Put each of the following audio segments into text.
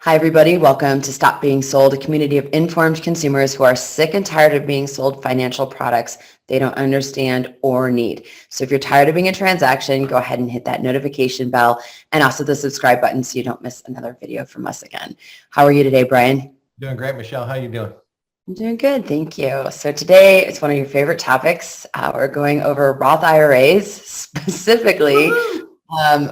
Hi, everybody. Welcome to Stop Being Sold, a community of informed consumers who are sick and tired of being sold financial products they don't understand or need. So if you're tired of being a transaction, go ahead and hit that notification bell and also the subscribe button so you don't miss another video from us again. How are you today, Brian? Doing great, Michelle. How you doing? I'm doing good, thank you. So today it's one of your favorite topics. We're going over Roth IRAs, specifically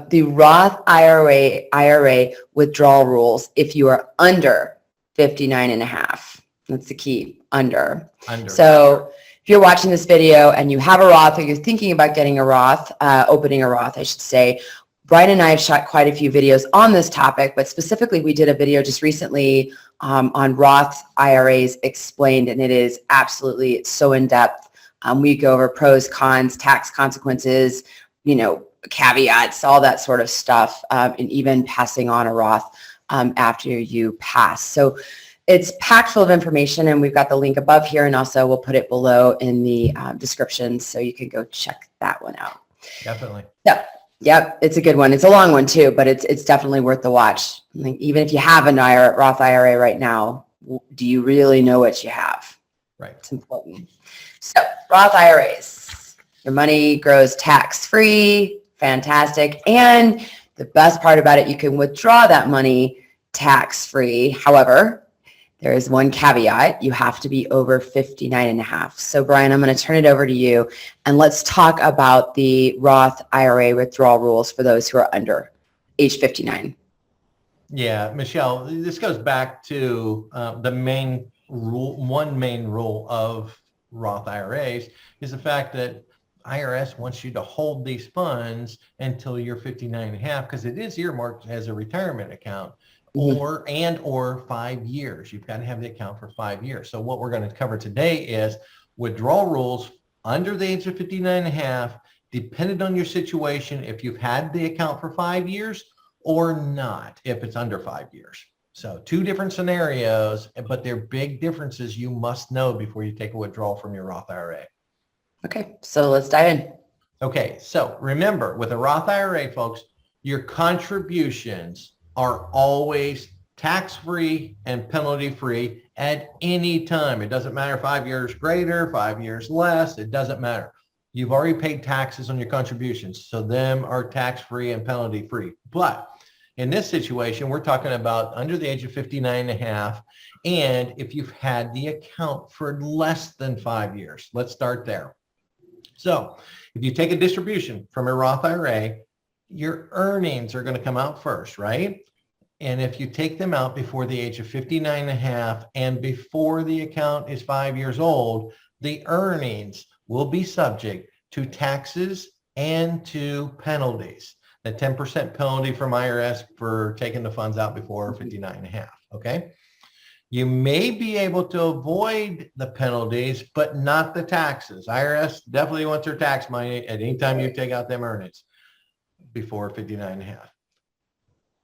the Roth IRA withdrawal rules if you are under 59 and a half. That's the key, under. So if you're watching this video and you have a Roth or you're thinking about getting a Roth, opening a Roth, I should say, Brian and I have shot quite a few videos on this topic, but specifically we did a video just recently on Roth IRAs explained, and it is absolutely so in-depth. We go over pros, cons, tax consequences, caveats, all that sort of stuff, and even passing on a Roth after you pass. So it's packed full of information, and we've got the link above here, and also we'll put it below in the description so you can go check that one out. Definitely. Yep, it's a good one. It's a long one too, but it's definitely worth the watch. Like, even if you have a Roth IRA right now, do you really know what you have? Right. It's important. So Roth IRAs, your money grows tax-free, fantastic. And the best part about it, you can withdraw that money tax-free. However, there is one caveat. You have to be over 59 and a half. So Brian, I'm going to turn it over to you and let's talk about the Roth IRA withdrawal rules for those who are under age 59. Yeah, Michelle, this goes back to the main rule. One main rule of Roth IRAs is the fact that IRS wants you to hold these funds until you're 59 and a half because it is earmarked as a retirement account. Or 5 years. You've got to have the account for 5 years. So what we're going to cover today is withdrawal rules under the age of 59 and a half, depending on your situation, if you've had the account for 5 years or not, if it's under 5 years. So two different scenarios, but they're big differences you must know before you take a withdrawal from your Roth IRA. Okay, so let's dive in. Okay, so remember, with a Roth IRA, folks, your contributions are always tax-free and penalty-free at any time. It doesn't matter 5 years greater, 5 years less, it doesn't matter. You've already paid taxes on your contributions, so them are tax-free and penalty-free. But in this situation, we're talking about under the age of 59 and a half, and if you've had the account for less than 5 years. Let's start there. So if you take a distribution from a Roth IRA, your earnings are going to come out first, right? And if you take them out before the age of 59 and a half and before the account is 5 years old, the earnings will be subject to taxes and to penalties. The 10% penalty from IRS for taking the funds out before 59 and a half, okay? You may be able to avoid the penalties, but not the taxes. IRS definitely wants their tax money at any time you take out them earnings before 59 and a half.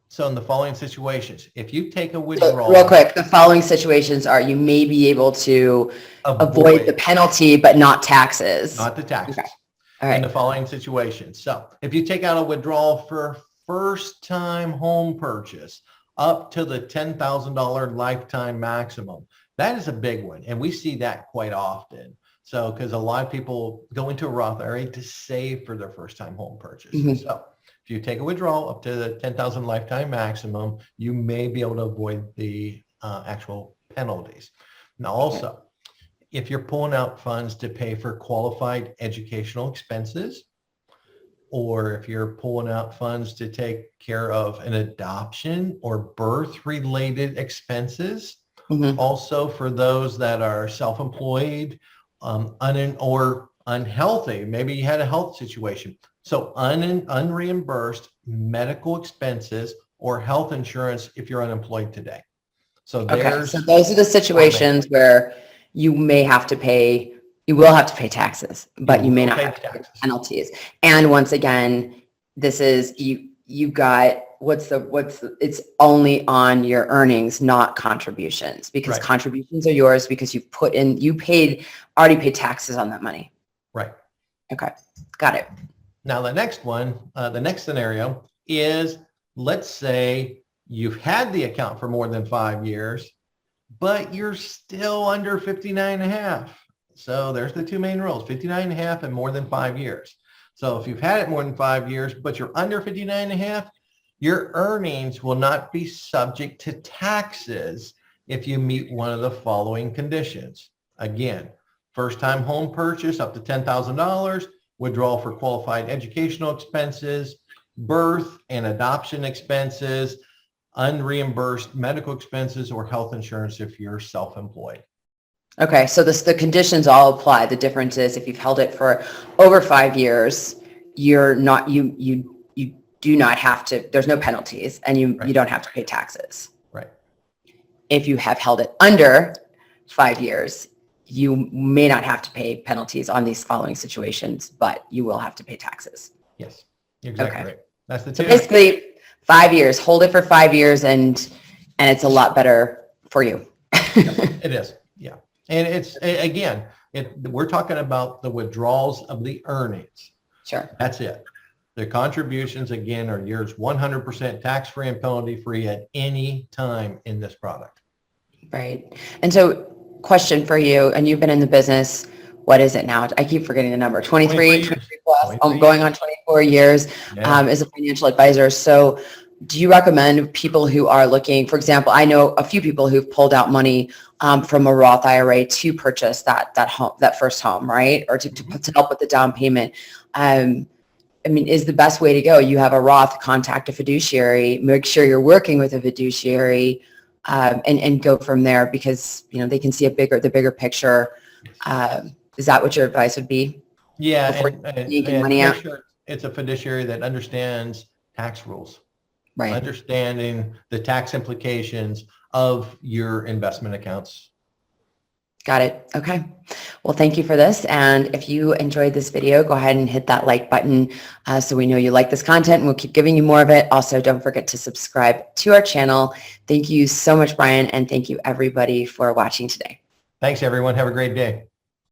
So in the following situations, if you take a withdrawal. Real quick, the following situations are you may be able to avoid the penalty, but not taxes. Not the taxes. Okay. All right. In the following situations. So if you take out a withdrawal for first-time home purchase up to the $10,000 lifetime maximum, that is a big one. And we see that quite often. So because a lot of people go into a Roth IRA to save for their first-time home purchase. So if you take a withdrawal up to the 10,000 lifetime maximum, you may be able to avoid the actual penalties. Now also, if you're pulling out funds to pay for qualified educational expenses, or if you're pulling out funds to take care of an adoption or birth-related expenses, also for those that are self-employed, or unhealthy, maybe you had a health situation. So unreimbursed medical expenses or health insurance if you're unemployed today. So so those are the situations where you may have to pay, you will have to pay taxes, but you may not have to pay penalties. And once again, this is, you got, it's only on your earnings, not contributions, because contributions are yours because you've put in, already paid taxes on that money. Right. Okay. Got it. Now the next one, the next scenario is, let's say you've had the account for more than 5 years, but you're still under 59.5. So there's the two main rules, 59.5 and more than 5 years. So if you've had it more than 5 years, but you're under 59.5, your earnings will not be subject to taxes if you meet one of the following conditions. Again, first-time home purchase up to $10,000, withdrawal for qualified educational expenses, birth and adoption expenses, unreimbursed medical expenses, or health insurance if you're self-employed. Okay, so the conditions all apply. The difference is if you've held it for over 5 years, you're not, you do not have to, there's no penalties, and you don't have to pay taxes. Right. If you have held it under 5 years, you may not have to pay penalties on these following situations, but you will have to pay taxes. Yes, you're exactly right. That's the so basically 5 years, hold it for 5 years, and it's a lot better for you. It is, yeah. And it's, again, we're talking about the withdrawals of the earnings. Sure. That's it. The contributions, again, are yours 100% tax-free and penalty-free at any time in this product. Right. And so question for you, and you've been in the business, what is it now? I keep forgetting the number, 23 plus, going on 24 years as a financial advisor. So do you recommend people who are looking, for example, I know a few people who've pulled out money from a Roth IRA to purchase that home, that first home, right? Or to help with the down payment. I mean, is the best way to go? You have a Roth, contact a fiduciary, make sure you're working with a fiduciary, and go from there, because, you know, they can see the bigger picture. Is that what your advice would be? Yeah, and money out? sure it's a fiduciary that understands tax rules, right? Understanding the tax implications of your investment accounts. Got it. Okay. Well, thank you for this. And if you enjoyed this video, go ahead and hit that like button so we know you like this content, and we'll keep giving you more of it. Also, don't forget to subscribe to our channel. Thank you so much, Brian, and thank you everybody for watching today. Thanks, everyone. Have a great day.